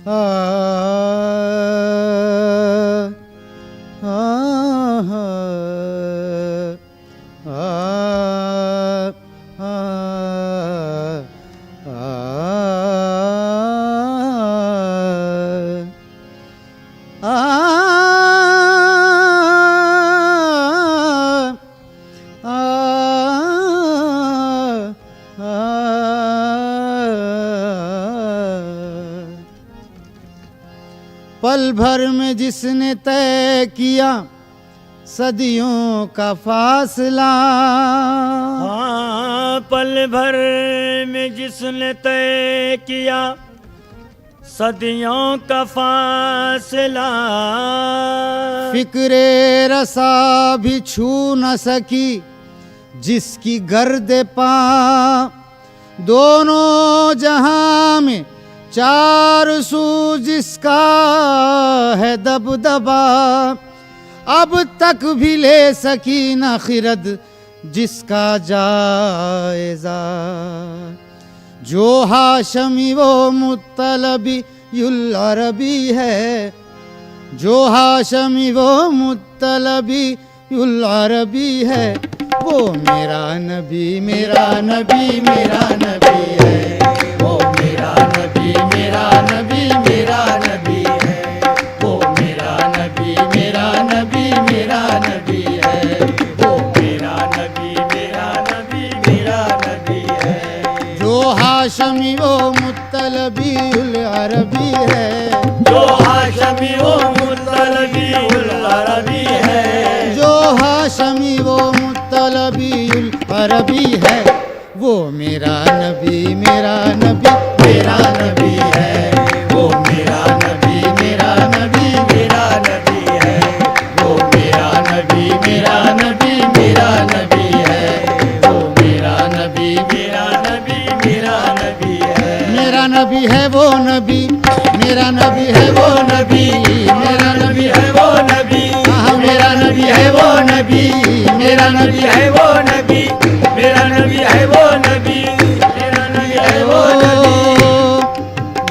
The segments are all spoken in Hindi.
आ, आ, आ, पल भर में जिसने तय किया सदियों का फासला, हाँ, पल भर में जिसने तय किया सदियों का फासला, फिक्रे रसा भी छू न सकी जिसकी गर्द पा, दोनों जहां में चार सू जिसका है दबदबा, अब तक भी ले सकी न खिरद जिसका जायजा, जो हाशमी वो मुत्तलबी युल अरबी है, जो हाशमी वो मुत्तलबी युल अरबी है, वो मेरा नबी मेरा नबी मेरा नबी है, वो मेरा नबी मेरा नबी मेरा नबी है, वो मेरा नबी मेरा नबी मेरा नबी है, वो मेरा नबी मेरा नबी मेरा नबी है, जो हाशमी वो मुत्तलबी उल अरबी है, जो हाशमी वो मुत्तलबी उल अरबी है, जो हाशमी वो मुत्तलबी उल अरबी है, वो मेरा नबी मेरा नबी मेरा नबी है, वो मेरा नबी मेरा नबी मेरा नबी है, वो मेरा नबी मेरा नबी मेरा नबी है, वो मेरा नबी मेरा नबी मेरा नबी है, मेरा नबी है वो नबी, मेरा नबी है वो नबी, मेरा नबी है वो नबी, हाँ मेरा नबी है वो नबी, मेरा नबी है वो नबी, मेरा नबी है वो नबी, मेरा नबी है वो नबी,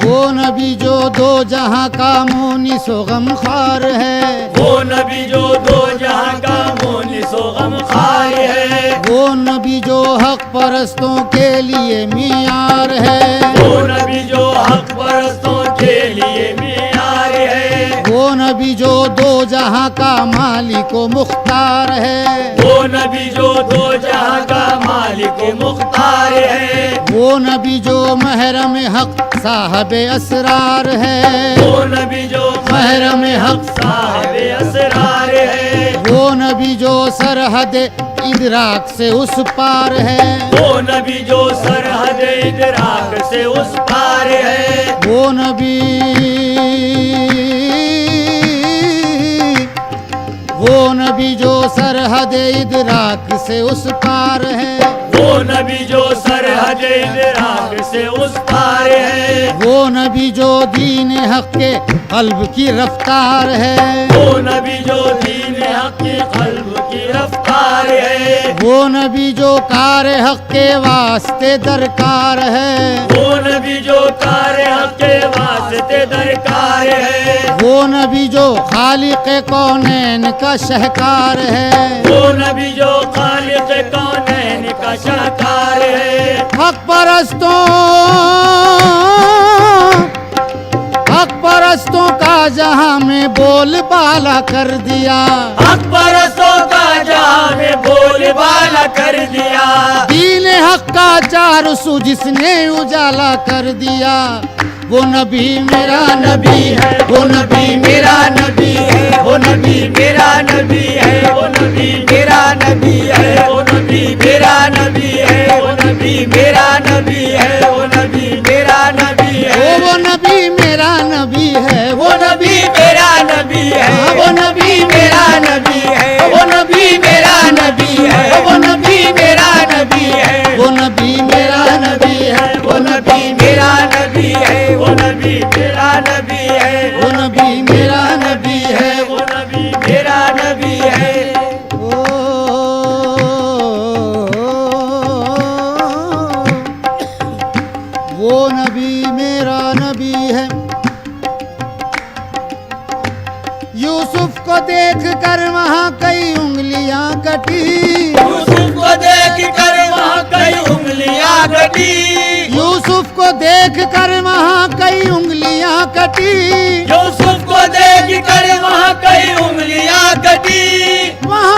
वो नबी जो दो जहां का मोनिसो गमखार है, वो नबी जो दो जहां का मोनिसो गमखार है, वो नबी जो हक परस्तों के लिए मियार है, वो नबी जो हक परस्तों के लिए मियार है, वो नबी जो दो जहां का मालिक व मुख्तार है, वो नबी जो दो जहां का मालिक व मुख्तार है, वो नबी जो महरम हक साहब असरार है, वो नबी जो महरम हक साहिब असरार है, वो नबी जो सरहद इदराक से उस पार है, वो नबी जो सरहद इदराक से उस पार है, वो नबी जो सरहद इदराक से उस पार है, वो नबी जो सरहद इदराक से उस पार है, वो नबी जो दीन हक के कल्ब की रफ्तार है, वो नबी जो दीन हक के कल्ब की रफ्तार है, वो नबी जो कार हक के वास्ते दरकार है, वो नबी जो कार हक के वास्ते दरकार है, वो नबी जो खालिक कौनैन का शहकार है, वो नबी जो खालिक कौनैन का शाहकार है, हक परस्तों का जहां में बोल बाला कर दिया, हक परस्तों का जहां में बोलबाला कर दिया, दीन हक का चार सू जिसने उजाला कर दिया, वो नबी मेरा नबी है, वो नबी मेरा नबी है, वो नबी मेरा नबी है, वो नबी मेरा नबी है, वो नबी मेरा नबी है, वो नबी मेरा नबी है, वो नबी मेरा नबी है, वो नबी मेरा नबी है, वो नबी मेरा नबी है, वो नबी मेरा नबी है, वो नबी मेरा नबी है, वो नबी मेरा नबी है, वो नबी मेरा नबी है, वो नबी मेरा नबी है, वो नबी मेरा नबी है, वो नबी मेरा नबी है, वो नबी मेरा नबी है, वो नबी मेरा नबी है, कर वहाँ कई उंगलियां कटी, यूसुफ को देख कर वहाँ कई उंगलियां कटी, यूसुफ को देख कर वहाँ कई उंगलियां कटी, यूसुफ को देख कर वहाँ कई उंगलियां कटी। वहाँ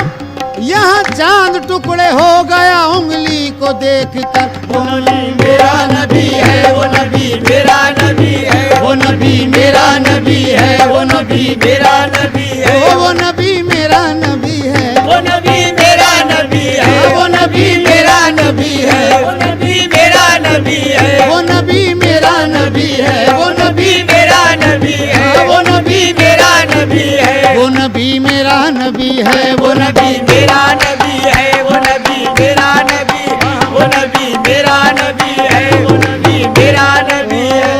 यहाँ चांद टुकड़े हो गया उंगली को देख कर। वो नबी मेरा नबी है, वो नबी मेरा नबी है, वो नबी मेरा नबी है, वो नबी मेरा नबी है, वो नबी मेरा नबी है, वो नबी मेरा नबी है, वो नबी मेरा नबी है, वो नबी मेरा नबी है, वो नबी मेरा नबी है, वो नबी मेरा नबी है, वो नबी मेरा नबी है, वो नबी मेरा नबी है, वो नबी मेरा नबी है, वो नबी मेरा नबी, वो नबी मेरा नबी है, वो नबी मेरा नबी है।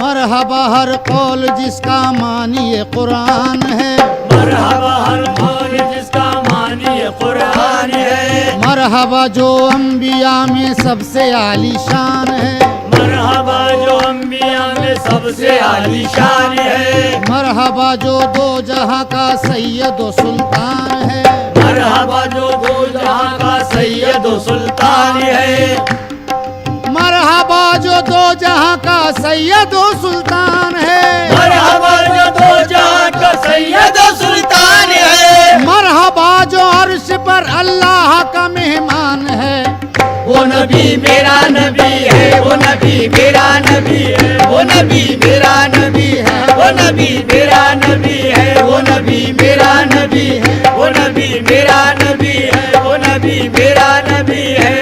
मरहबा हर कौल जिसका मानिए कुरान है, मरहबा हर कौल जिसका मानिए कुरान है, मरहबा जो अंबिया में सबसे आलीशान है, मरहबा जो अंबिया में सबसे आलीशान है, मरहबा जो दो जहां का सैयद व सुल्तान है, मरहबा जो दो जहां का सैयद व सुल्तान है, मरहबा जो दो जहां का सैयद व सुल्तान है, मरहबा जो दो जहां का सैयद व सुल्तान है, मरहबा जो अर्श पर अल्लाह का मेहमान है। वो नबी मेरा नबी है, वो नबी मेरा नबी है, वो नबी मेरा नबी है, वो नबी मेरा नबी है, वो नबी मेरा नबी है, वो नबी मेरा नबी है, वो नबी मेरा नबी है।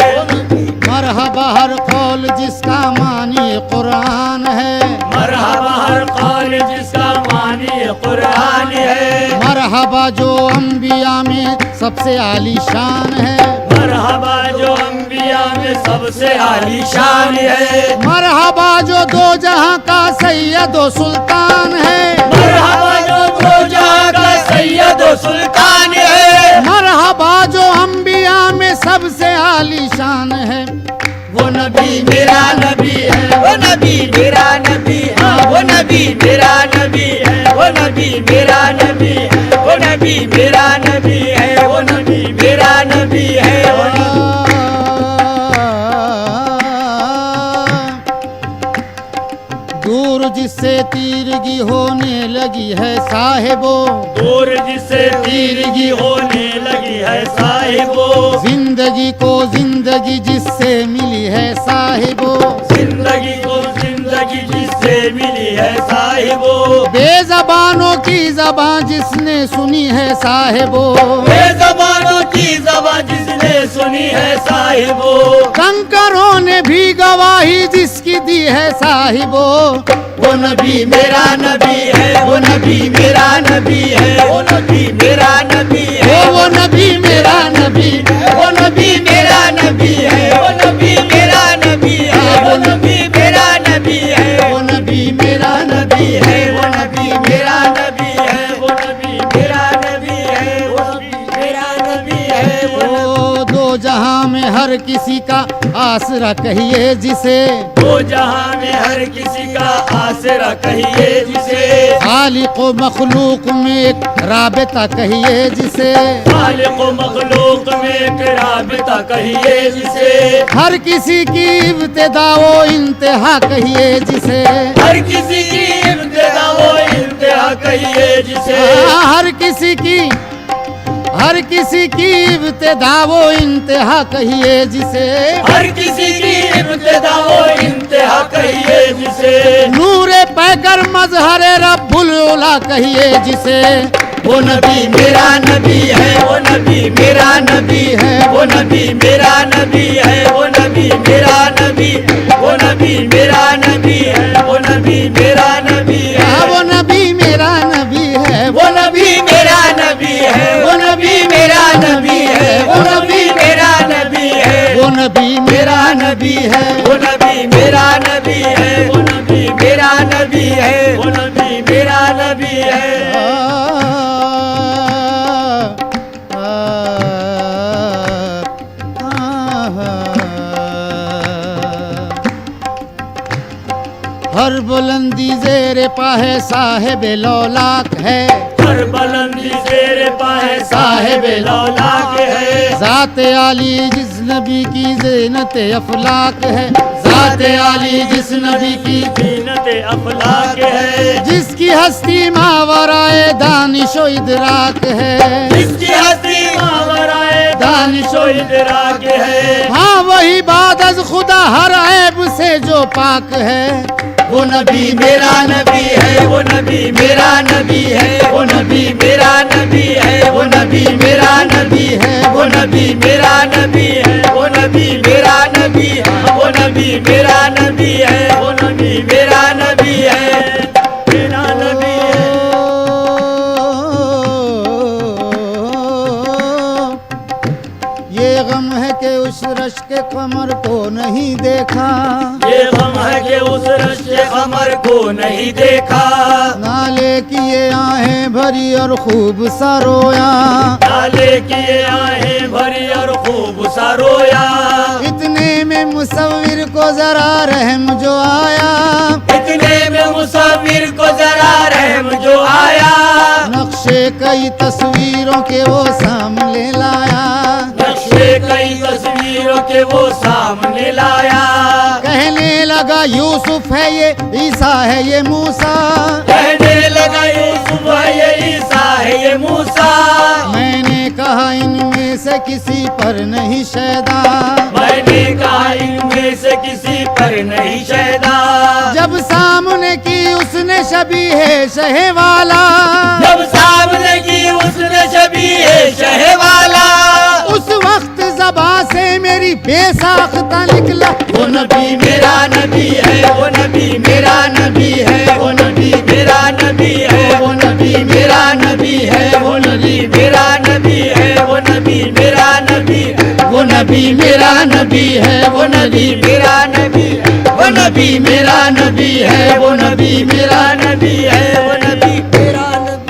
मरहबा हर कौल जिसका मानिए कुरान है, मरहबा हर कौल जिसका मानिए कुरान है, मरहबा जो अंबिया में सबसे आलीशान है, मरहबा जो अंबिया में सबसे आलीशान है, मरहबा जो दो जहां का सैयद व सुल्तान है, मरहबा जो दो जहां का सैयद व सुल्तान है, मरहबा जो अंबिया में सबसे आलीशान है। वो नबी मेरा नबी है, वो नबी मेरा नबी है, वो नबी मेरा नबी है, वो नबी मेरा नबी है, वो नबी मेरा नबी है, वो नबी मेरा नबी है, वो नबी दूर जिससे तीरगी होने लगी है साहिबो, दूर जिससे तीरगी होने लगी है साहिबो, जिंदगी को जिंदगी जिससे मिली है साहिबो, जिंदगी को जिंदगी जिससे मिली है साहिबो, बेज़बानों की ज़बान जिसने सुनी है साहिबो, बेज़बानों की ज़बान जिसने सुनी है साहिबो, कंकरों ने भी गवाही जिसकी दी है साहिबो। वो नबी मेरा नबी है, वो नबी मेरा नबी है, वो नबी मेरा नबी है, वो नबी मेरा नबी, वो नबी मेरा नबी है, वो नबी मेरा नबी है, वो नबी मेरा नबी है, वो नबी मेरा नबी है, वो नबी मेरा नबी है, वो नबी मेरा नबी है, वो नबी मेरा नबी है, वो दो जहां में हर किसी का आसरा कहिए जिसे, वो जहां में हर किसी का आसरा कहिए जिसे, खालिक व मखलूक में एक राबता कहिए जिसे, खालिक व मखलूक में एक राबिता कहिए जिसे, हर किसी की इब्तिदा वो इंतहा कहिए जिसे, हर किसी की इब्तिदा वो इंतहा कहिए जिसे, हर किसी की इब्तिदा वो इंतहा कहिए जिसे, हर किसी की इब्तिदा वो इंतहा कहिए जिसे, नूरे पैकर मजहर रब्बुल उला कहिए जिसे। वो नबी मेरा नबी है, वो नबी मेरा नबी है, वो नबी मेरा नबी है, वो नबी मेरा नबी, वो नबी मेरा नबी है, वो नबी मेरा नबी है, वो नबी मेरा नबी है, वो नबी मेरा नबी है, वो नबी मेरा नबी है, वो नबी मेरा नबी है, वो नबी मेरा नबी है, वो नबी मेरा नबी है, वो नबी मेरा नबी है, वो नबी मेरा नबी है। हर बुलंदी जेर पाहे साहिब लौलाक है, पर बुलंदी तेरे पाए साहिब लौलाक है। ज़ात आली जिस नबी की ज़ीनत अफलाक है, ज़ात आली जिस नबी की जीनत अफलाक है। जिसकी हस्ती मावराए दानिशो इदराक है, जिसकी हस्ती मावराए दानिशो इदराक है। हाँ वही बाद अज खुदा हर ऐब से जो पाक है। वो नबी मेरा नबी है, वो नबी मेरा नबी है, वो नबी मेरा नबी है, वो नबी मेरा नबी है, वो नबी मेरा नबी है, वो नबी मेरा नबी है, वो नबी मेरा नबी है, वो नबी मेरा नबी है, मेरा नबी है। ये गम है कि उस रश के कमर को नहीं देखा, ये गम है कि उस रश्ते कमर को नहीं देखा। नाले की ये आहें भरी और खूब सा रोया, नाले किए आहें भरी और खूब सा रोया। इतने में मुसव्विर को जरा रहम जो आया, इतने में मुसाफिर को जरा रहम जो आया। नक्शे कई तस्वीरों के वो सामने लाया, नक्शे कई तस्वीरों के वो सामने लाया। कहने लगा यूसुफ है ये, ईसा है ये मूसा। कहने लगा यूसुफ है ये, ईसा है ये मूसा। मैंने कहा इनमें से किसी पर नहीं शैदा, मैंने कहा इनमें से किसी पर नहीं शैदा। जब सामने की उसने शबी है शहे वाला, जब सामने की उसने शबीह शह वाला। उस वक्त ज़बां से मेरी बेसाख्ता निकला, वो नबी मेरा नबी है, वो नबी मेरा नबी है, वो नबी मेरा नबी है, वो नबी मेरा नबी है, वो नबी मेरा नबी है, वो नबी मेरा नबी है, वो नबी मेरा नबी है, वो नबी मेरा नबी है, वो नबी मेरा नबी है, वो नबी मेरा नबी है, वो नबी मेरा नबी।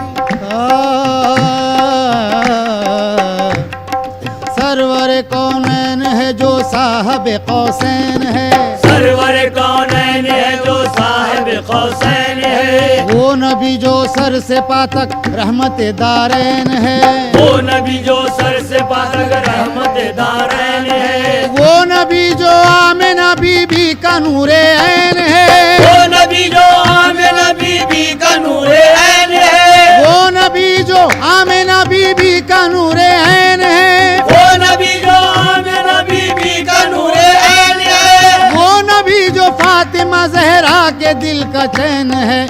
सरवर कौनैन है जो साहब कौसैन है, सरवर कौनैन है जो साहिब कौसैन है। वो नबी जो सर से पातक रहमत दारैन है, वो नबी जो सर से पातक रहमत दारैन है। वो नबी जो आमिना बीबी का नूरे ऐन है, वो नबी जो आमिना बीबी का नूरे ऐन है। वो नबी जो आमिना बीबी का नूरे ऐन है, वो नबी जो आमिना बीबी का नूरे ऐन है। वो नबी जो फातिमा जहरा के दिल का चैन है।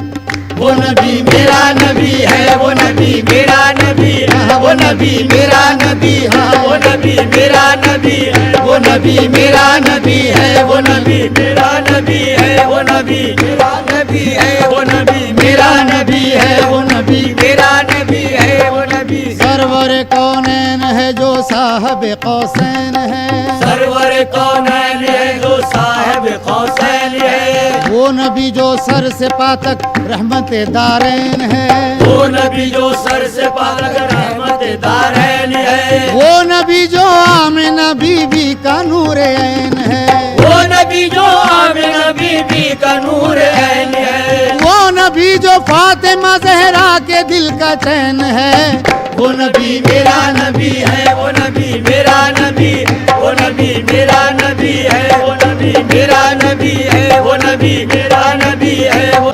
वो नबी मेरा नबी है, वो नबी मेरा नबी है, वो नबी मेरा नबी है, वो नबी मेरा नबी है, वो नबी मेरा नबी है, वो नबी मेरा नबी है, वो नबी मेरा नबी है, वो नबी मेरा नबी है, वो नबी मेरा नबी है, वो नबी। सरवर कौनैन है जो साहब कौसैन है, सरवर कौनैन है जो साहिब कौसैन है। वो नबी जो सर से पातक रहमत दारैन है, वो नबी जो सर से पालक रहमत दारैन है। वो नबी जो आमिना बीबी का नूरे ऐन है, वो नबी जो आमिना बीबी का नूर ऐन है। वो नबी जो फातिमा जहरा के दिल का चैन है। वो नबी मेरा नबी है, वो नबी मेरा नबी, वो नबी मेरा नबी है, वो नबी मेरा नबी है, वो नबी मेरा नबी है। वो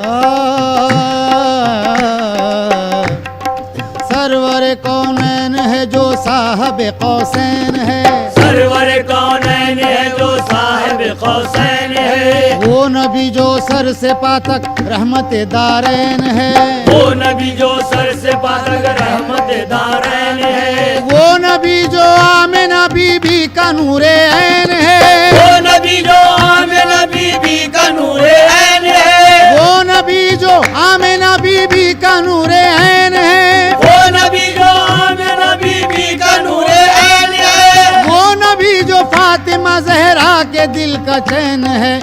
सरवर कौनैन है जो साहब कौसैन है, सरवर कौनैन है जो साहिब कौसैन है। वो नबी जो सर से पातक रहमत दारैन है, वो नबी जो सर से पालक रहमत दारैन है। वो नबी जो आमिना बीबी का नूरे ऐन है, वो नबी जो आमिना बीबी का नूर ऐन है। वो नबी जो आमिना बीबी का नूरे ऐन है, वो नबी जो आमिना बीबी का नूर ऐन है। वो नबी जो फातिमा जहरा के दिल का चैन है।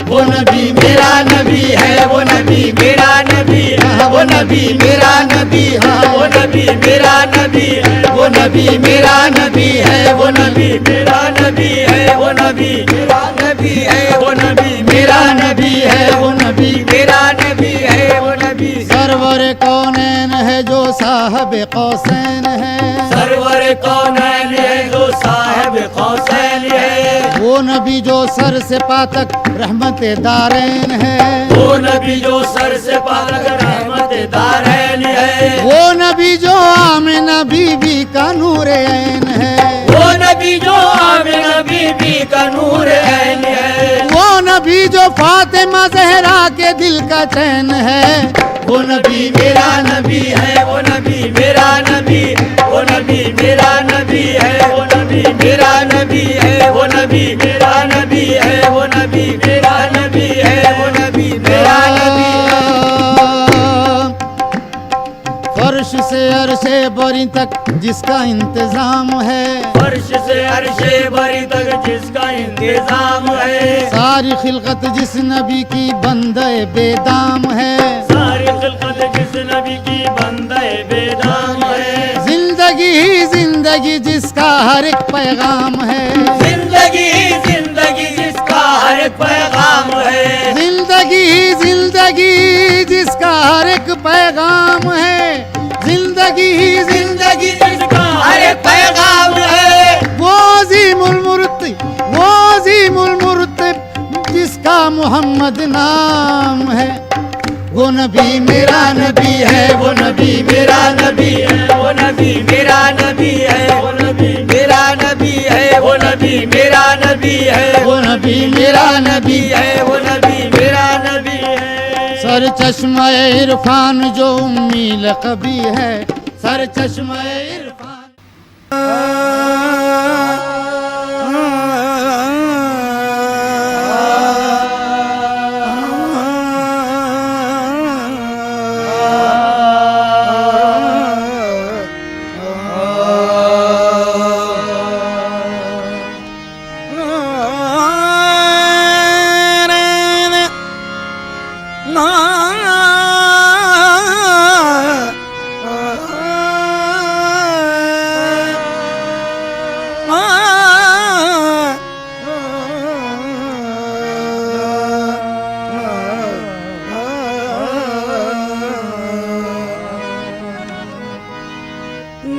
वो नबी मेरा नबी है, वो नबी मेरा नबी है, वो नबी मेरा नबी है, वो नबी मेरा नबी है, वो नबी मेरा नबी है, वो नबी मेरा नबी है, वो नबी मेरा नबी है, वो नबी मेरा नबी है, वो नबी मेरा नबी है, वो नबी। सरवर सरवर कौनैन है जो साहब कौसैन है, सरवर कौनैन है जो साहिब कौसैन है, वो नबी जो सर से पातक रहमत दारैन है, वो नबी जो सर से पालक रहमत दारैन है, वो नबी जो आमिना बीबी का नूर ऐन है, वो नबी जो आमिना बीबी का नूर ऐन है, वो नबी जो फातिमा जहरा के दिल का चैन है, वो नबी मेरा नबी है, वो नबी मेरा नबी, वो नबी मेरा नबी है, वो नबी मेरा नबी है, वो नबी मेरा नबी है, वो नबी मेरा नबी है, वो नबी मेरा नबी है। फर्श से अरशे बरी तक जिसका इंतजाम है, फर्श से अर्शे बरी तक जिसका इंतजाम है, सारी खिलकत जिस नबी की बंदे बेदाम है, सारी खिलकत जिस नबी की बंदे बेदाम है, जिंदगी ही जिंदगी जिसका हर एक पैगाम है, जिंदगी जिंदगी जिसका हर एक पैगाम है, जिंदगी ही जिंदगी जिसका हर एक पैगाम है, जिंदगी ही जिंदगी जिसका हर एक पैगाम है, वो अज़ीमुल मुर्तब जिसका मोहम्मद नाम है, वो नबी मेरा नबी है, वो नबी मेरा नबी है, वो नबी मेरा नबी है, वो नबी मेरा नबी है, वो नबी मेरा नबी है, वो नबी मेरा नबी है, वो नबी मेरा नबी है। सर चश्मा इरफान जो उम्मी लक़बी है, सर चश्मा इरफान।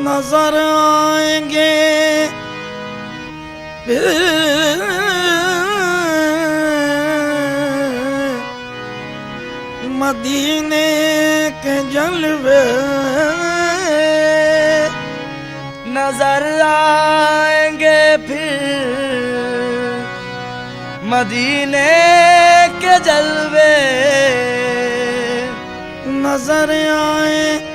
नजर आएंगे फिर मदीने के जलवे, नजर आएंगे फिर मदीने के जलवे, नजर आएंगे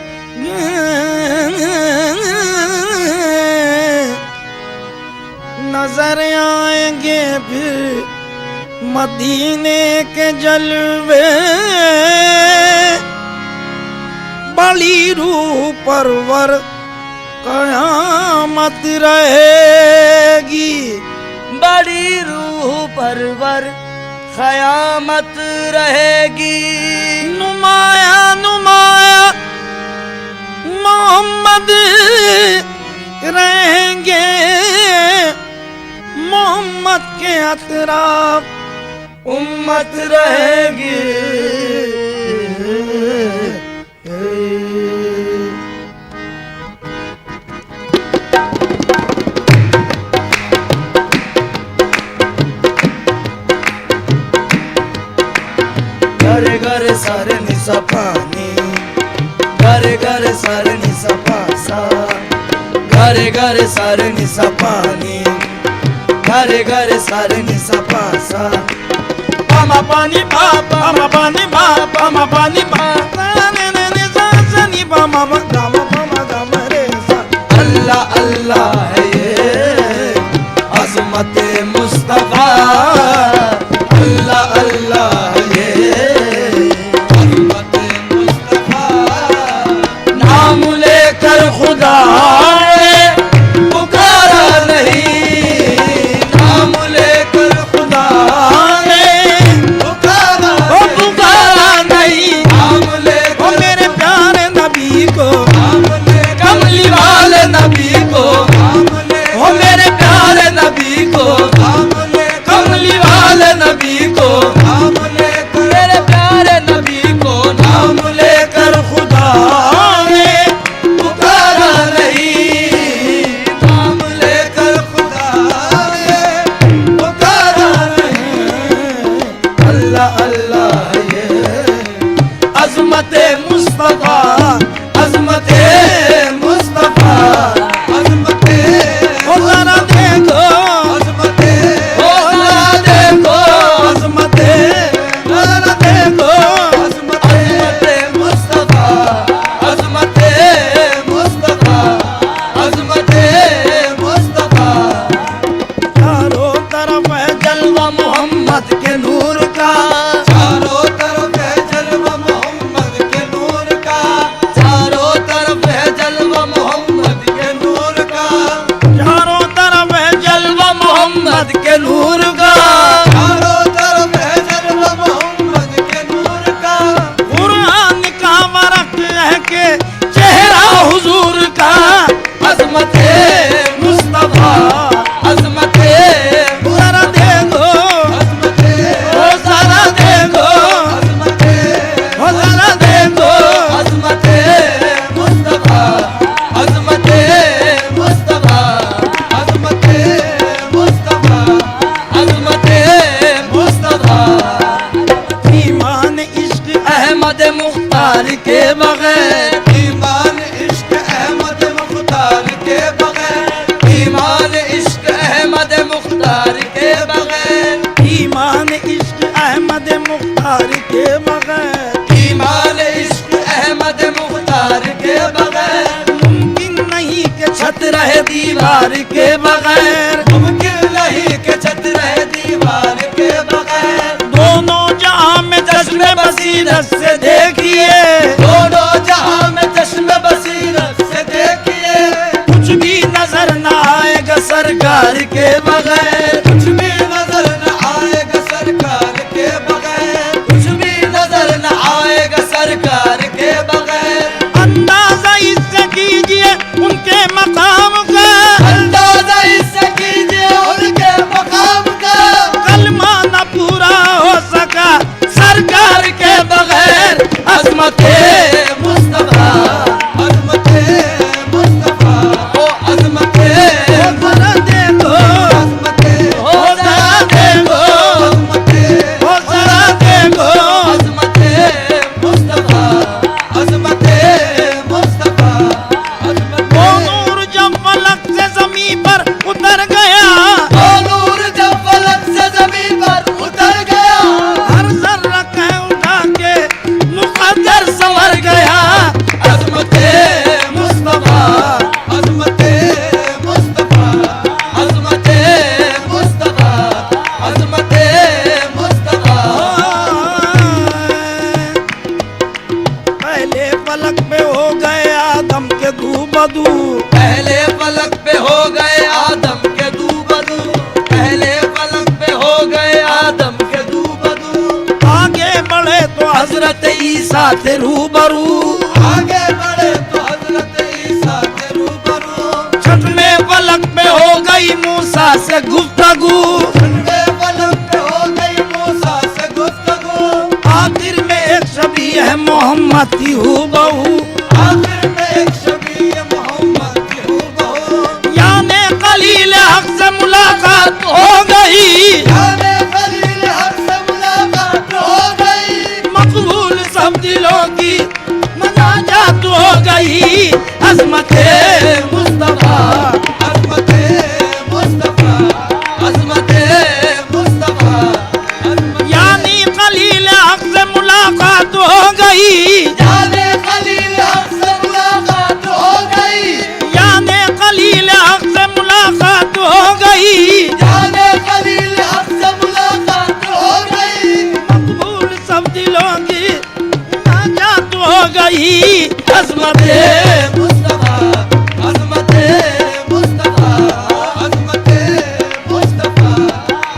नजर आएंगे फिर मदीने के जलवे, बड़ी रूह परवर कयामत रहेगी, बड़ी रूह परवर कयामत रहेगी, नुमाया नुमाया मोहम्मद रहेंगे, मोहम्मद के अतराफ उम्मत रहेगी। घर घर सरनी सपानी, घर घर सरनी सपासा, घर घर सरनी सपानी, घर घर सरनी सपासा, पामा पानी पापा, पामा पानी पापा, पामा पानी पापा, ने ने ने सा सा नी पामा पामा पामा पामा रे सा। अल्लाह अल्लाह है ये अज़मत मुस्तफा, अल्लाह अल्लाह है ये अज़मत मुस्तफा, नाम लेकर खुदा पुकारा नहीं, नाम लेकर खुदा ने पुकारा नहीं, मुस्तफा अजमत मुस्तफा अजमत ओ जरा देखो अजमत ओ जरा देखो अजमत जरा देखो अजमत मुस्तफा अजमत मुस्तफा अजमत मुस्तफा चारों तरफ है जलवा मोहम्मद के नूर का चारों तरफ है जलवा मोहम्मद के नूर का चारों तरफ है जलवा मोहम्मद के नूर का चारों तरफ है जलवा मोहम्मद के नूर का चारों तरफ है जलवा मोहम्मद के नूर का कुरान का वरक है के चेहरा हुजूर का अजमत मुस्तफा अजमत जरा देखो अजमत ओ जरा देखो अजमत ओ जरा देखो अजमत मुस्तफा अजमत मुस्तफा अजमत मुस्तफा अजमत मुस्तफा ईमान इश्क अहमद मुख्तार के बगैर ईमान इश्क अहमद मुख्तार के बगैर ईमान इश्क अहमद मुख्तार के बगैर ईमान इश्क अहमद मुख्तार के बगैर ईमान इश्क अहमद मुख्तार के बगैर मुमकिन नहीं कि छत रहे दीवार के बगैर मुमकिन नहीं के छत रहे दीवार के बगैर दोनों जहां में चश्मे बसीरत से देखिए दोनों जहां में चश्मे बसीरत से देखिए कुछ भी नजर न आएगा सरकार के बगैर कुछ भी नजर न आएगा सरकार के बगैर कुछ भी नजर न आएगा सरकार के बगैर अंदाजा इससे कीजिए उनके मकाम का अंदाजा इससे कीजिए उनके मकाम का कलमा न पूरा हो सका सरकार के बगैर अजमत मुस्तफा अजमत मुस्तफा ओ अजमत जरा देखो अजमत ओ जरा देखो अजमत ओ जरा देखो अजमत मुस्तफा अजमत मुस्तफा अजमत वो नूर जब फलक से जमीन पर उतर गया ओ नूर जब फलक से जमीन पर उतर गया हर जर्रा कह उठा के मुकद्दर संवर गया अजमत मुस्तफा अजमत मुस्तफा अजमत मुस्तफा अजमत मुस्तफा पहले फलक पे हो गए आदम के दू बदू पहले फलक पे हो गए आदम के दू बदू पहले फलक पे हो गए आदम के दू बदू आगे बढ़े तो हजरत ईसा थे रूबरू आगे बढ़े तो हजरत ईसा के रूबरू छठवें फलक पे हो गई मूसा से गुफ्तगू ठंडे फलक पे हो गई मूसा से गुफ्तगू आखिर में एक शबी है मोहम्मद की हूबहू आखिर में एक शबीह मोहम्मद की हूबहू याने कलील हक से मुलाकात हो गई जाने खलील हक से मुलाकात हो गई मकबूल सब दिलों की मनाजात हो गई अजमत मुस्तफा अजमत मुस्तफा अजमत मुस्तफा यानी कलील हक से मुलाकात हो गई जाने खलील हक से मुलाकात हो गई यानी कलील हक से मुलाकात हो गई जाने खलील हक से मुलाकात हो गई मकबूल सब दिलों की मनाजात हो गई अजमत मुस्तफा अजमत मुस्तफा अजमत मुस्तफा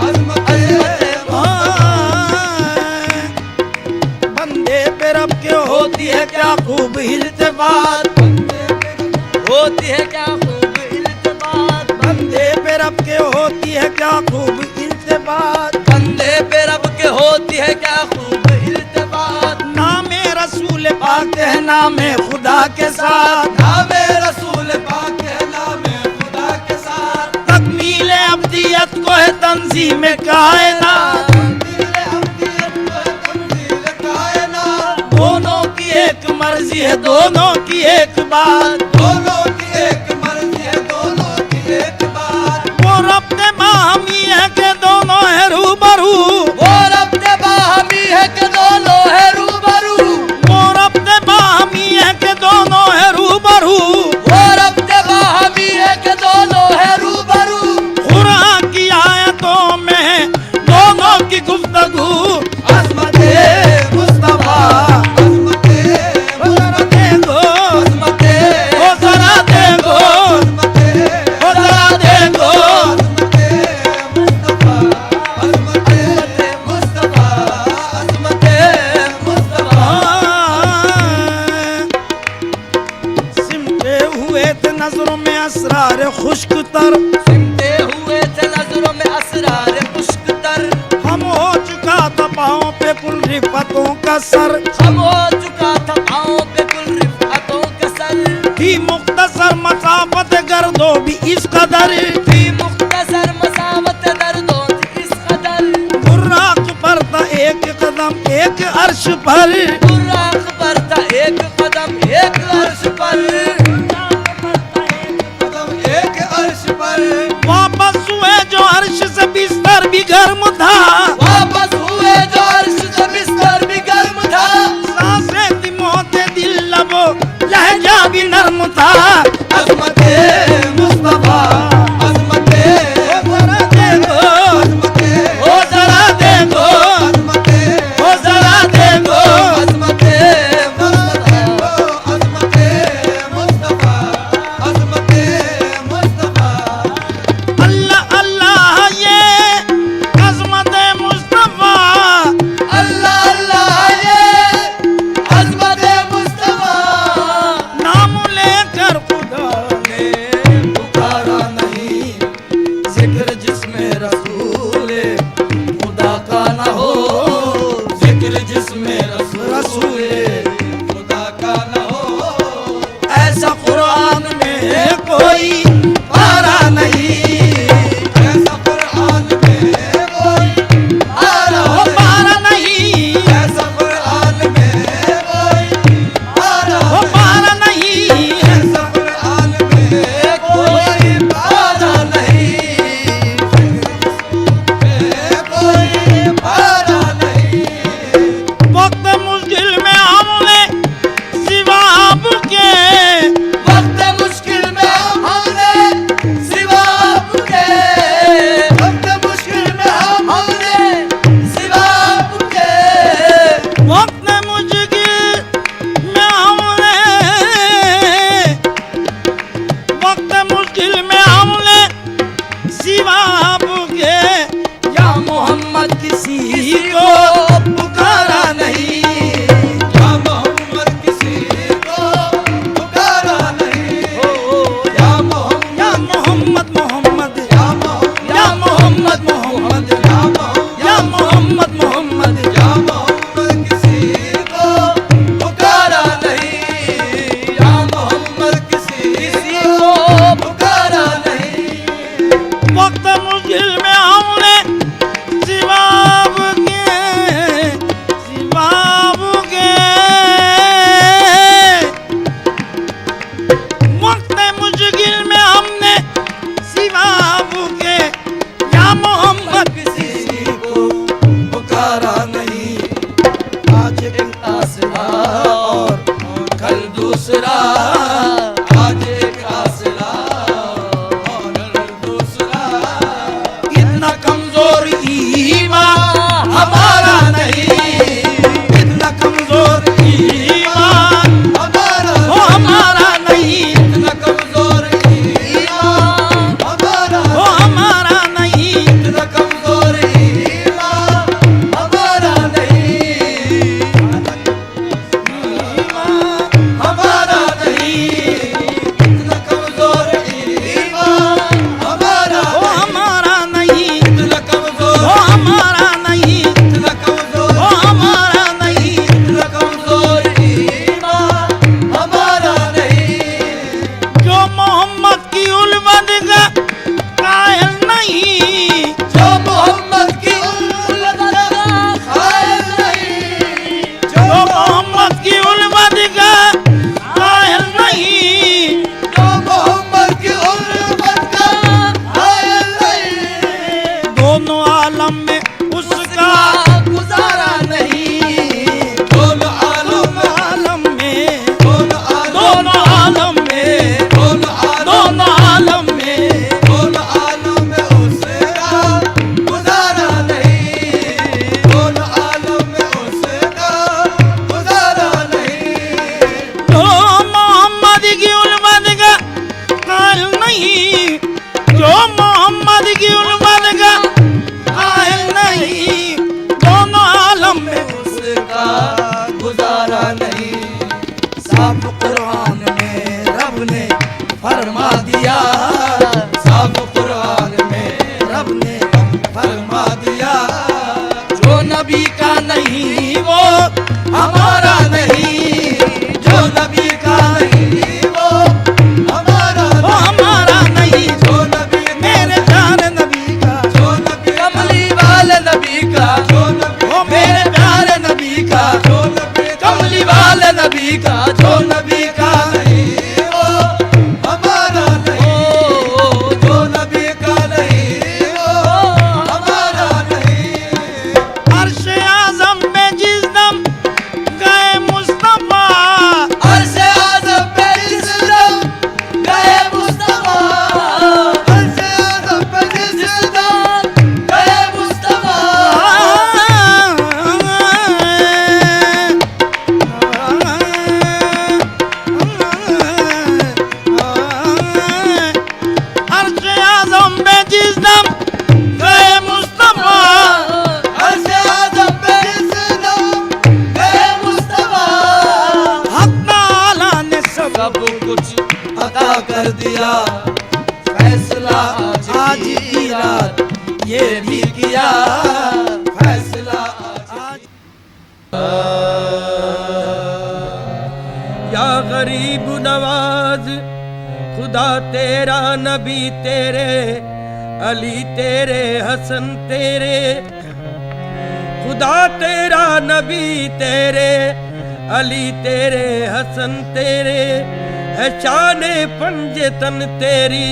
अजमत बंदे पे रब के होती है क्या खूब इल्तिफात होती है क्या खूब इल्तिफात बंदे पे रब के होती है क्या खूब इल्तिफात बंदे पे रब के होती है क्या खूब इल्तिफात नामे रसूल पाक है नामे खुदा के साथ नामे रसूल पाक है नामे खुदा के साथ तकमील अब्दियत को है तंजीम कायनात तंजील अब्दियत को है तंजील कायनात दोनों की एक मर्जी है दोनों की एक बात, दोनों की एक मर्जी है, दोनों की एक बात। वो रब ने बाहमी है कि दोनों है रूबरू, वो रब ने बाहमी है कि दोनों है रूबरू, वो रब ने बाहमी है कि दोनों है रूबरू, वो रब ने बाहमी है कि दोनों है रूबरू। कुरान की आयतों में दोनों की गुफ्तगू, अज़मते मुस्तफा, अज़मते जरा देखो, अज़मते ओ जरा देखो, ओ जरा देखो, मुस्तफा, अज़मते मुस्तफा, अज़मते मुस्तफा। सिमटे हुए थे नजरों में असरार खुश्क तर, सिमटे हुए थे नजरों में असरार खुश्क तर, हम हो चुका था पाँव पे कुल रिफतों का सर, हम हो चुका था पाँव पे कुल रिफ़अतों का सर। थी मुख्तसर मसाफत गर्दो भी इस कदर, थी मुख्तसर मसावत दर्दों थी इस कदर। बुर्राक पर था एक कदम एक अर्श पर, बुर्राक पर था एक कदम एक अर्श पर, कदम एक अर्श पर। वापस हुए जो अर्श से बिस्तर भी गर्म था, वापस हुए जो अर्श से बिस्तर भी गर्म था, सांसें थी मोते दिल लबो लहजा भी नर्म था। अज़मते मुस्तफा, अज़मते जरा देखो, अज़मते ओ जरा देखो, अज़मते ओ जरा देखो, अज़मते मुस्तफा, अज़मते मुस्तफा, अज़मते मुस्तफा। अल्लाह अल्लाह ये अज़मत मुस्तफा, अल्लाह अल्लाह ये अज़मत मुस्तफा। नाम लेकर खुदा ने पुकारा नहीं, जिक्र जिसमें रसूल खुदा का न हो, जिक्र जिसमें रसूल खुदा का न हो। ऐसा कुरान में कोई पारा नहीं, ऐसा कुरान में कोई आरा वो पारा नहीं, ऐसा कुरान में कोई आरा वो पारा नहीं, ऐसा कुरान में कोई पारा नहीं, कोई पारा नहीं। वक्त मुश्किल में हमने सिवा आपके, वक्त मुश्किल में हमने सिवा आपके, वक्त मुश्किल में हमने सिवा आपके। वक्त मुश्किल में हमने, वक्त मुश्किल में हमने सिवा आपके, या मोहम्मद किसी को पुकारा नहीं, या मोहम्मद किसी को पुकारा नहीं, या मोहम्मद, या मोहम्मद मोहम्मद, या मोहम्मद, या मोहम्मद मोहम्मद, या मोहम्मद, या मोहम्मद मोहम्मद, या मोहम्मद किसी को पुकारा नहीं, या मोहम्मद किसी को पुकारा नहीं। वक्त मुश्किल में हमने सिवा आपके, सिवा आपके, वक्त मुश्किल में हमने सिवा आपके, या मोहम्मद किसी को पुकारा नहीं। आज एक आसरा और कल दूसरा, आज एक आसरा और कल दूसरा। इतना कमजोर ईमान हमारा नहीं, इतना कमजोर ईमान हमारा वो हमारा नहीं, इतना कमजोर ईमान, हमारा वो हमारा नहीं, इतना कमजोर ईमान, हमारा नहीं, हमारा नहीं। का जो नबी का नहीं वो हमारा नहीं, जो नबी का नहीं वो हमारा नहीं। अर्श आज़म में जिस दम गए मुस्तफा, अर्श आज़म पे जिस दम गए मुस्तफा, अर्श आज़म पे जिस दम गए मुस्तफा। अर्श आज़म में जिस दम गए मुस्तफा, अर्श आज़म पे जिस दम गए मुस्तफा। हक़ ताला ने सब सब कुछ अता कर दिया, फैसला आज की रात ये भी किया, फैसला आज। या गरीब नवाज खुदा तेरा नबी तेरे अली तेरे हसन तेरे, खुदा तेरा नबी तेरे अली तेरे हसन तेरे, है शाने पंजे तन तेरी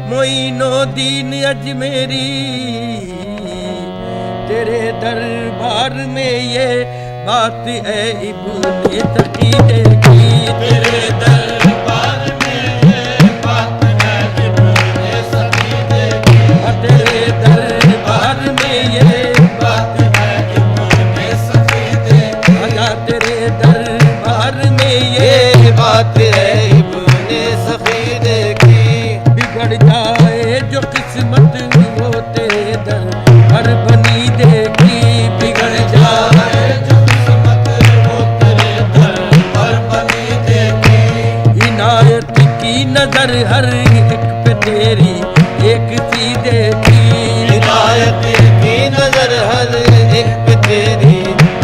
मोइनो दीन अजमेरी। तेरे दरबार में ये बात है इब्ने तकीए की, तेरे दरबार में ये बात है इब्ने सकीए की, तेरे दरबार में ये बात है इब्ने सकीए की, आजा तेरे दरबार में ये बात है इब्ने सकीए की। बिगड़ जाए जो किस्मत वो तेरे दर बनी देखी, बिगड़ जाए जो किस्मत वो तेरे दर बनी देखी। इनायत की नजर हर एक पे तेरी एक सी देखी, हिदायत की नजर हर एक पे तेरी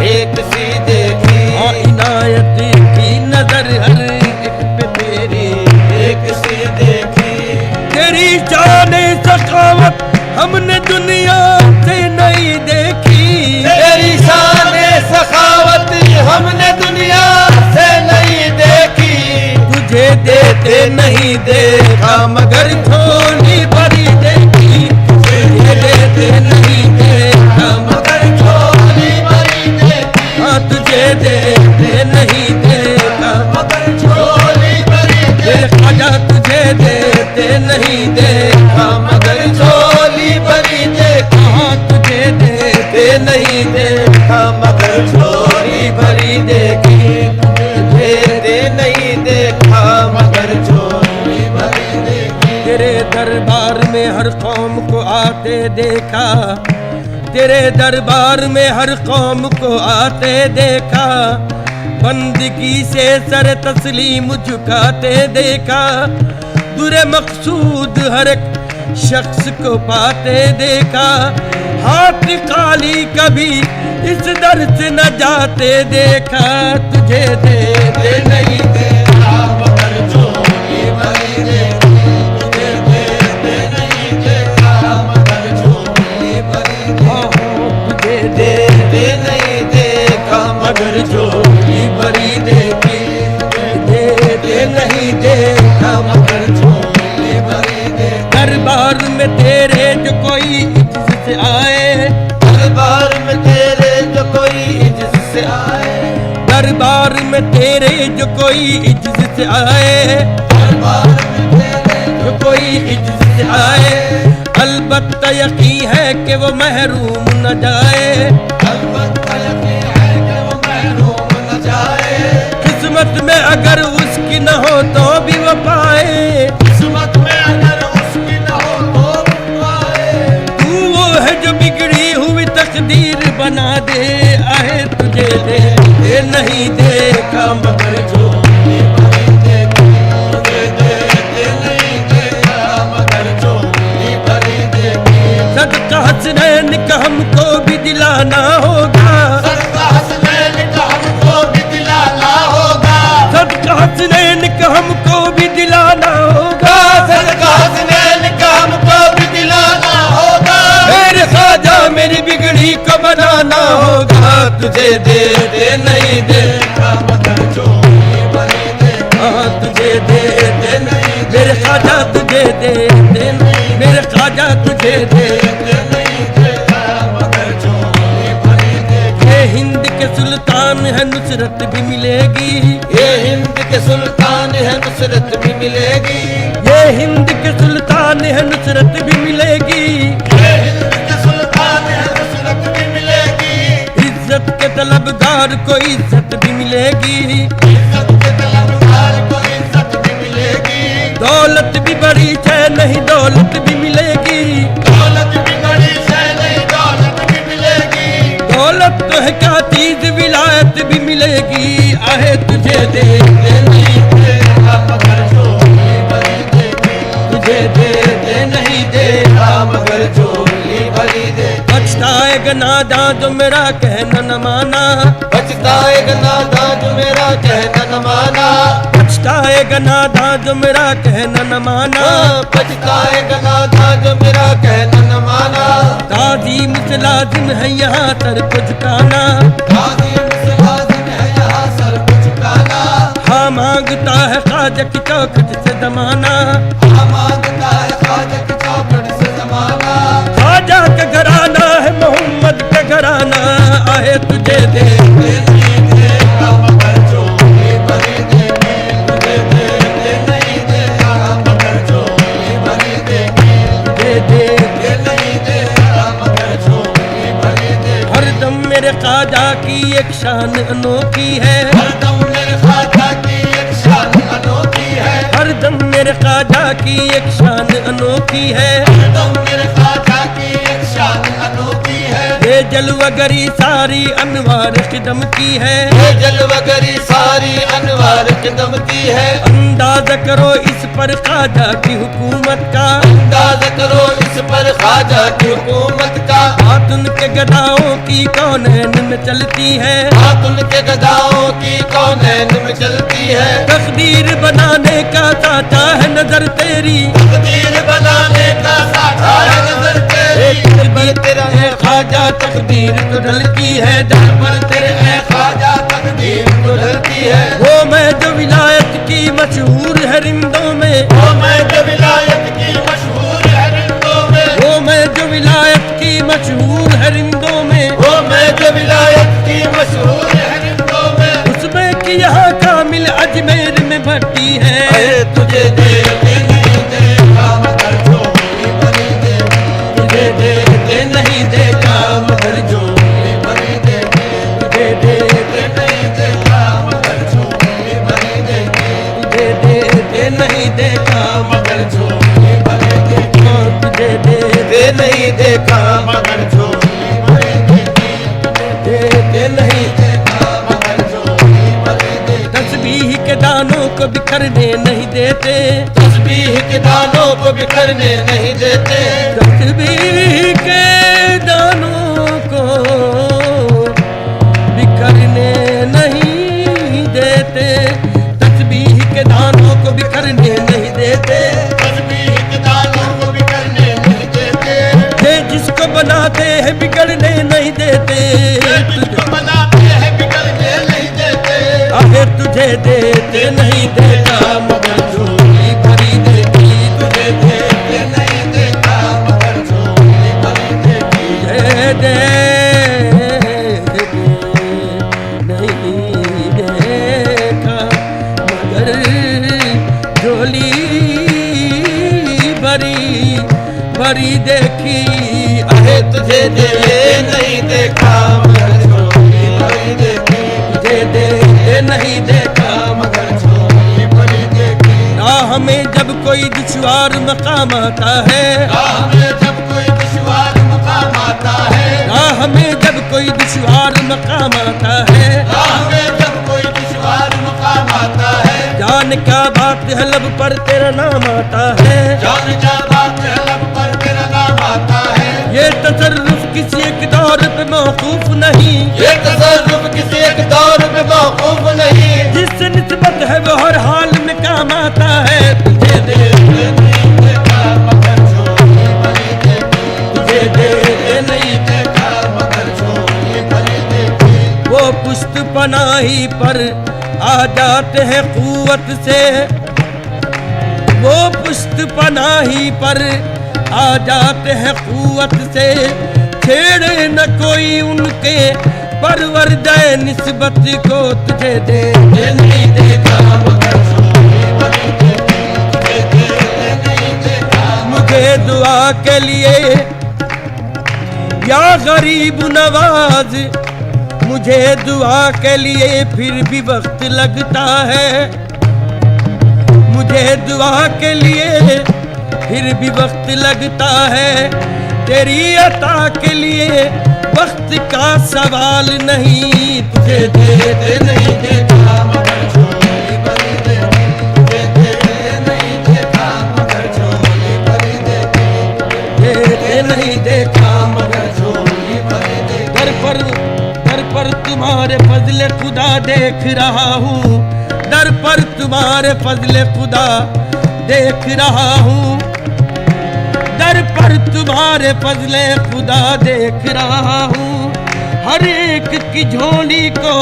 एक सी देखी, हाँ इनायत की नजर हर एक पे तेरी एक सी देखी। तेरी जाने सखावत हमने दुनिया से नहीं देखी, तेरी शान सखावत हमने दुनिया से नहीं देखी, तुझे देते नहीं देखा मगर झोली भरी देखी, तुझे देते नहीं देखा मगर झोली भरी देखी, हाँ तुझे देते नहीं देखा मगर झोली भरी देखी, आजा तुझे देते नहीं देखा मगर झोली भरी देखी, हाँ तुझे देते नहीं देखा मगर झोली भरी देखी, देते नहीं देखा मगर झोली भरी देखी। तेरे दरबार में हर कौम को आते देखा, तेरे दरबार में हर कौम को आते देखा, बंदगी से सर तस्लीम झुकाते देखा, दुरे मकसूद हर एक शख्स को पाते देखा, हाथ खाली कभी इस दर से न जाते देखा, तुझे देते नहीं देखा मगर झोली भरी देखी, तुझे देते नहीं देखा मगर झोली भरी देखी, तुझे देते नहीं देखा मगर झोली भरी देखी, देते नहीं देखा मगर झोली भरी देखी। दरबार में तेरे जो कोई इज्जत से आए, दरबार में तेरे जो कोई इज्जत से आए, दरबार में तेरे जो कोई इज्जत से आए, दरबार में तेरे जो कोई इज्जत से आए, अलबत्ता यकीन है कि वो महरूम न जाए, अलबत्ता यकीन है कि वो महरूम न जाए, किस्मत में अगर उसकी न हो तो भी वो पाए, किस्मत में अगर उसकी न हो तो भी पाए। तू वो है जो बिगड़ी हुई तकदीर बना दे, आए तुझे दे नहीं देखा मगर झोली भरी देखी, तुझे देते नहीं देखा मगर झोली भरी देखी। सदका हसनैन का हमको भी दिलाना होगा, सदका हसनैन का हमको भी दिलाना होगा, सदका हसनैन का हमको भी दिलाना होगा, सदका हसनैन का हमको भी दिलाना होगा। मेरे ख्वाजा मेरी बिगड़ी को बनाना होगा, तुझे देते नहीं देखा मगर झोली ख्वाजा तुझे देते नहीं, मेरे ख्वाजा तुझे देते नहीं देखा मगर झोली भरी देखी। ये हिंद के सुल्तान है नुसरत भी मिलेगी, ये हिंद के सुल्तान है नुसरत भी मिलेगी, ये हिंद के सुल्तान है नुसरत भी मिलेगी, ये हिंद के सुल्तान है नुसरत भी मिलेगी। इज्जत के तलबगार को इज्जत भी मिलेगी, इज्जत के तलबगार को इज्जत भी मिलेगी, दौलत भी बड़ी है नहीं दौलत भी मिलेगी, दौलत भी बड़ी है नहीं दौलत भी मिलेगी। दौलत तो है क्या चीज विलायत भी मिलेगी। आहे तुझे देते नहीं देखा मगर झोली भरी देखी, तुझे देते नहीं देखा मगर झोली भरी देखी। पछताएगा नादा जो मेरा कहना न माना, पछताएगा नादा जो मेरा कहना न माना, पछताएगा नादा जो मेरा कहना न माना, पछताएगा नादा जो मेरा कहना न माना। ताज़ीम से लाजिम है यहाँ सर को झुकाना, ताज़ीम से लाज़िम है यहाँ सर को झुकाना। हाँ मांगता है ख्वाजा की चौखट से जमाना, हाँ मांगता है ख्वाजा की चौखट से ज़माना। ख्वाजा का घराना है मोहम्मद का घराना। आहे तुझे देते नहीं देखा मगर झोली भरी देखी, तुझे देते नहीं देखा मगर झोली भरी देखी, देते नहीं देखा मगर झोली भरी देखी। हरदम मेरे ख्वाजा की एक शान अनोखी है, हरदम मेरे ख्वाजा की एक शान अनोखी है, हरदम मेरे ख्वाजा की एक शान अनोखी है। हरदम मेरे ख्वाजा की एक शान अनोखी है। ये जलवगरी सारी अनवार खिदम की है, ये जलवगरी सारी अनवार कदम की है। अंदाज करो इस पर ख्वाजा की हुकूमत का, अंदाज करो इस पर ख्वाजा की हुकूमत का। बात उनके गदाओं की कौनैन में चलती है, हाथ उनके गदाओं की कौनैन में चलती है। तकदीर बनाने का साचा है नजर तेरी, तकदीर बनाने का साथा है नजर तेरी। तकदीर तेरा है ख्वाजा तकदीर तो ढलती है, जल पर तेरे है ख्वाजा तकदीर तो ढलती है। वो मैं जो विलायत की मशहूर है रिंदों में, वो मैं जो विलायत की मशहूर है रिंदों में, वो मैं जो विलायत की मशहूर है रिंदों में, वो मैं जो विलायत की मशहूर है रिंदों में। उसमें कि यहाँ कामिल अजमेर में भट्टी है। अरे तुझे देते नहीं देखा मगर झोली भरी देखी, तुझे देते नहीं देखा मगर झोली भरी देखी, तुझे देते नहीं देखा मगर झोली भरी देखी, तुझे देते नहीं देखा मगर झोली भरी देखी, तुझे देते नहीं देखा मगर झोली भरी देखी, देते नहीं देखा मगर झोली भरी देखी। तस्बीह के दानों को बिखरने नहीं देते, तस्बीह के दानों को बिखरने नहीं देते, तस्बीह के दानों को बिखरने नहीं देते, तस्बीह के दानों को बिखरने नहीं देते। तस्बीह के दानों को बिखरने नहीं देते, ये जिसको बनाते हैं बिगड़ने नहीं देते, जिसको बनाते हैं बिगड़ने नहीं देते। आगे तुझे देते नहीं देखा मगर झोली भरी देखी, तुझे देते नहीं देखा मगर झोली भरी देखी, तुझे देते नहीं देखा मगर झोली भरी देखी। अरे तुझे देते नहीं देखा मगर झोली भरी देखी, तुझे देते नहीं देखा मगर झोली भरी देखी। राह में जब कोई दुश्वार मकाम आता है, राह में जब कोई दुश्वार मकाम आता है, राह में जब कोई दुश्वार मकाम आता है, राह में जब कोई दुश्वार मकाम आता है। जान क्या बात है लब पर तेरा नाम आता है, जान क्या बात है लब पर तेरा नाम आता है। ये तसर्रुफ किसी एक दौर पे मौकूफ नहीं, ये तसर्रुफ किसी एक दौर पे मौकूफ नहीं, जिससे निस्बत है वो हर हाल में काम आता है। तुझे देते नहीं देखा मगर झोली भरी देखी, तुझे देते नहीं देखा मगर झोली भरी देखी। वो पुश्त पनाही पर आ जाते हैं कुव्वत से, वो पुश्त पनाही पर आ जाते हैं कुव्वत से, छेड़े न कोई उनके परवरदे निस्बत को। तुझे देखे नहीं देखा मगर मुझे दुआ के लिए या गरीब नवाज, मुझे दुआ के लिए फिर भी वक्त लगता है, मुझे दुआ के लिए फिर भी वक्त लगता है। तेरी अता के लिए वक्त का सवाल नहीं, तुझे देते नहीं देखा मगर झोली भरी दे, तुझे देते नहीं देखा मगर झोली भरी दे, देते नहीं देखा मगर झोली भरी दे। दर पर तुम्हारे फजले खुदा देख रहा हूँ, दर पर तुम्हारे फजले खुदा देख रहा हूँ, दर पर तुम्हारे फजले खुदा देख रहा हूँ। हर एक की झोली को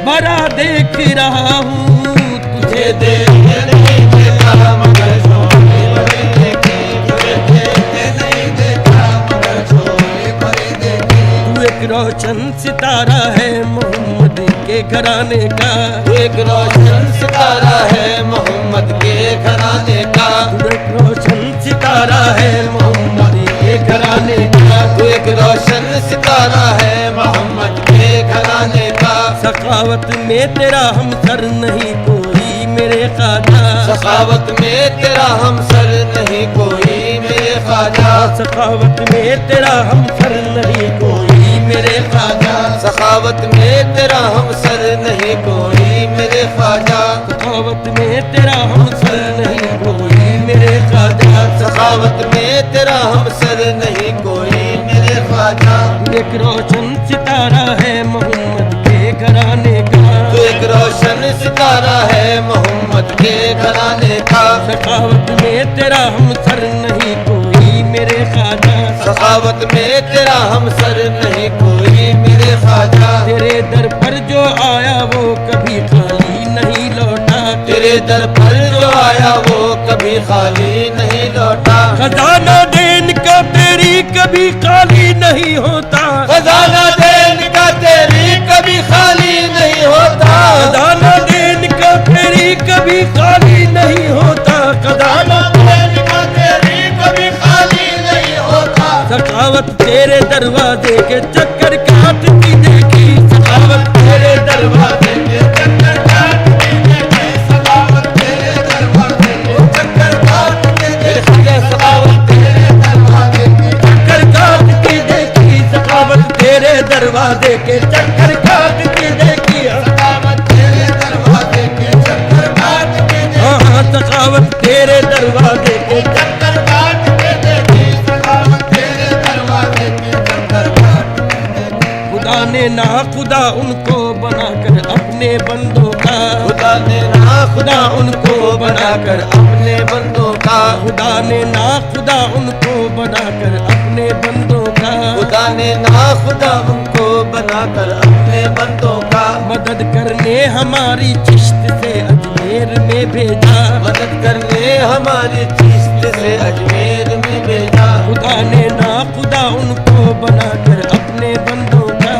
भरा देख रहा हूँ, तुझे देखे नहीं देखा मगर झोली भरी देखी, तुझे देखे नहीं देखा मगर झोली भरी देखी। तू एक रोशन सितारा है मोहम्मद के घराने का, तू एक रोशन सितारा है मोहम्मद के घराने का, तू एक रोशन सितारा है मोहम्मद के घराने का, तू एक रोशन सितारा है मोहम्मद के घराने का। सखावत में तेरा हमसर नहीं कोई मेरे ख्वाजा, सखावत में तेरा हमसर नहीं कोई मेरे ख्वाजा, सखावत में तेरा हमसर नहीं कोई मेरे ख्वाजा, सखावत में तेरा हमसर नहीं कोई मेरे ख्वाजा, सखावत में तेरा हमसर नहीं कोई मेरे ख्वाजा, सखावत में तेरा हमसर नहीं कोई मेरे ख्वाजा। तू एक रोशन सितारा है मोहम्मद के घराने का, तू एक रोशन सितारा है मोहम्मद के घराने का। सखावत में तेरा हमसर नहीं कोई मेरे ख्वाजा, सखावत में तेरा हमसर नहीं कोई मेरे ख्वाजा। तेरे दर पर जो आया वो कभी खाली नहीं लौटा, तेरे दर पर जो आया वो कभी खाली नहीं लौटा। खजाना देन का तेरी कभी खाली नहीं होता, खजाना देन का तेरी कभी खाली नहीं होता, खजाना देन का तेरी कभी खाली नहीं होता, खजाना देन का तेरी कभी खाली नहीं होता। सखावत तेरे दरवाजे के चक्कर काटती देखी, सखावत तेरे दरवाजे के चक्कर काटती देखी, सखावत तेरे दरवाजे के चक्कर काटती देखी, सखावत तेरे दरवाजे के चक्कर काटती देखी, सखावत तेरे दरवाजे के चक्कर काटती देखी, सखावत तेरे दरवाजे के चक्कर काटती देखी, हाँ सखावत तेरे दरवाजे के चक्कर काटती देखी, सखावत तेरे दरवाजे के चक्कर काटती देखी। खुदा ने ना खुदा उनको बनाकर अपने बंदों का, खुदा ने ना खुदा उनको बनाकर अपने बंदों का, खुदा ने ना खुदा उनको बनाकर अपने बंदों का, खुदा ने ना खुदा उनको बनाकर अपने बंदों का। मदद करने हमारी चिश्त से अजमेर में भेजा, मदद करने हमारी चिश्त से अजमेर में भेजा। खुदा ने ना खुदा उनको बनाकर अपने बंदों का,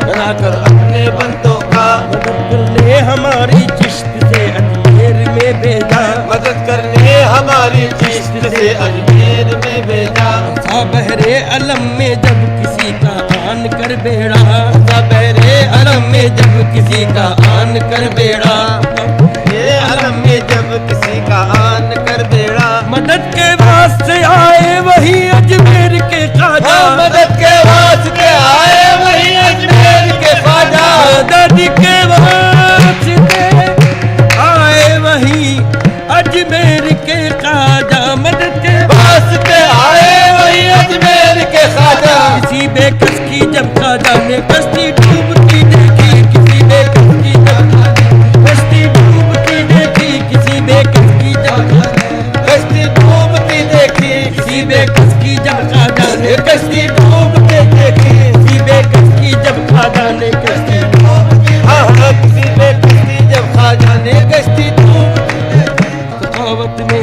बनाकर अपने बंदों का। मदद करने हमारी चिश्त से अजमेर में भेजा, मदद करने हमारी चिश्त से अजमेर में भेजा। बहरे अलम में जब किसी का आन कर बेड़ा, बहरे अलम में जब किसी का आन कर बेड़ा, ये अलम में जब किसी का आन कर बेड़ा। मदद के वास्ते आए वही अजमेर के ख्वाजा, मदद के वास्ते आए वही अजमेर के ख्वाजा, मदद के वास्ते आए वही अजमेर के ख्वाजा, मदद के वास्ते आए वही अजमेर के ख्वाजा। किसी बेकस की जब ख्वाजा ने कश्ती डूबती देखी, किसी बेकस की जब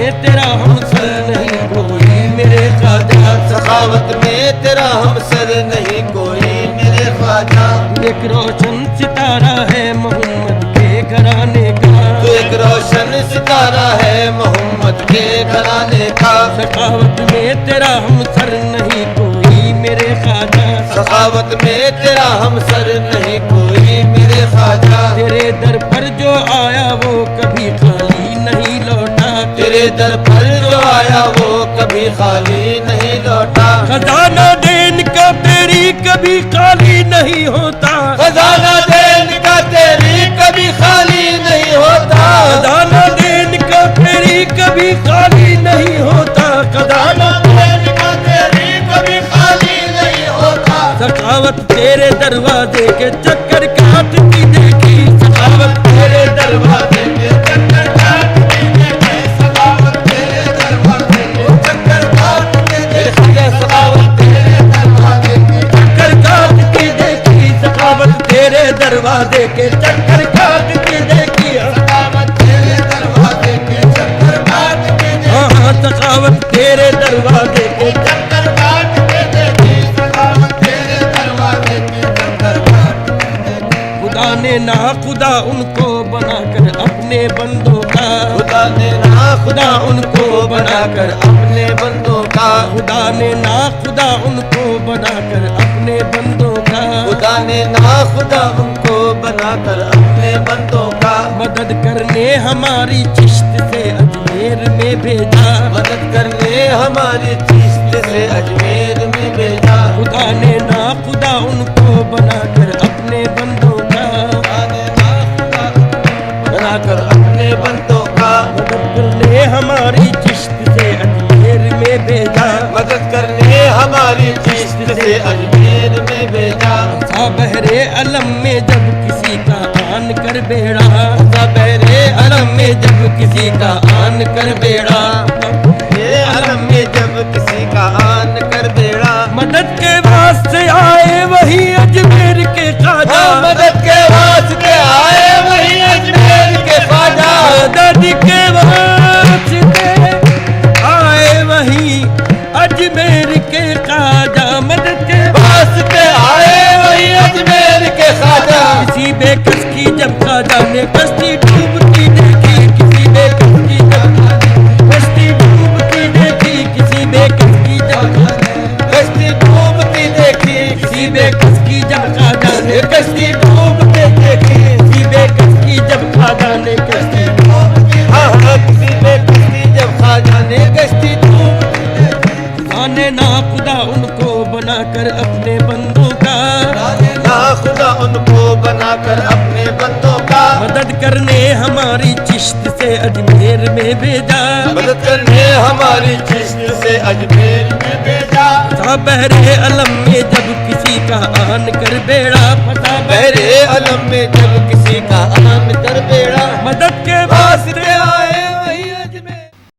में तेरा हमसर नहीं कोई मेरे ख्वाजा। सखावत में तेरा हमसर नहीं कोई मेरे ख्वाजा। एक रोशन सितारा है मोहम्मद के घराने का। तू एक रोशन सितारा है मोहम्मद के घराने का। सखावत में तेरा हमसर नहीं कोई मेरे ख्वाजा। सखावत में तेरा हमसर नहीं कोई मेरे ख्वाजा। तेरे दर पर जो आया वो कभी खाली नहीं लौटा। तेरे दर पर जो आया वो कभी खाली नहीं लौटा। खजाना देन का तेरी कभी खाली नहीं होता। खजाना देन का तेरी कभी खाली नहीं होता। खजाना देन का तेरी कभी खाली नहीं होता। खजाना देन का तेरी कभी खाली नहीं होता। सखावत तेरे दरवाजे के चक्कर काटती देखी। सखावत तेरे दरवाजे के चक्कर काटती देखी। सखावत तेरे दरवाजे के चक्कर काटते देखिए। सखावत तेरे दरवाजे के चक्कर काटती देखी। सखावत तेरे दरवाजे के चक्कर काटती देखी। सखावत तेरे दरवाजे के चक्कर काटते हाँ सखावत तेरे दरवाजे के चक्कर काटते देखी। सखावत तेरे दरवाजे के चक्कर काटते देखी। खुदा ने ना खुदा उनको बनाकर अपने बंदों का। खुदा ने ना खुदा उनको बनाकर अपने बंदों का। खुदा ने ना खुदा उनको बनाकर अपने बंदों का। खुदा ने ना खुदा उनको बनाकर अपने बंदों का। मदद करने हमारी चिश्त से अजमेर में भेजा। मदद करने हमारी चिश्त से अजमेर में भेजा। खुदा ने ना खुदा उनको बनाकर अपने बंदों का। खुदा ने ना खुदा बनाकर अपने बंदों का। मदद करने हमारी चिश्त से अजमेर में भेजा। मदद करने हमारी चिश्त से अजमेर में भेजा। सा बहरे अलम में जब किसी का आन कर बेड़ा। सबेरे अलम में जब किसी का आन कर बेड़ा। ये अलम में जब किसी का आन कर बेड़ा। मदद के वास्ते आए वही अजमेर के ख्वाजा। मदद के वास्ते आए वही अजमेर के ख्वाजा। मदद के वास्ते आए वही अजमेर के ख्वाजा। मदद के वास्ते आए वही अजमेर के ख्वाजा। किसी बेकस की जब ख्वाजा ने कश्ती डूबती देखी। किसी बेकस की जब कश्ती डूबती देखी। किसी बेकस की जब कश्ती डूबती देखी। किसी बेकस की जब ख्वाजा ने कश्ती डूबते देखी। किसी बेकस की जब ख्वाजा ने कश्ती हाँ हाँ किसी में कश्ती जब ख्वाजा ने कश्ती डूबती देखी। खुदा ने ना खुदा उनको बनाकर अपने बंदों का। ना खुदा उनको बनाकर अपने बंदों का। मदद करने हमारी चिश्त से अजमेर में भेजा। मदद करने हमारी चिश्त से अजमेर में भेजा। सा बहरे अलम में जब किसी का आन कर बेड़ा फसा। बहरे अलम में जब किसी का आन कर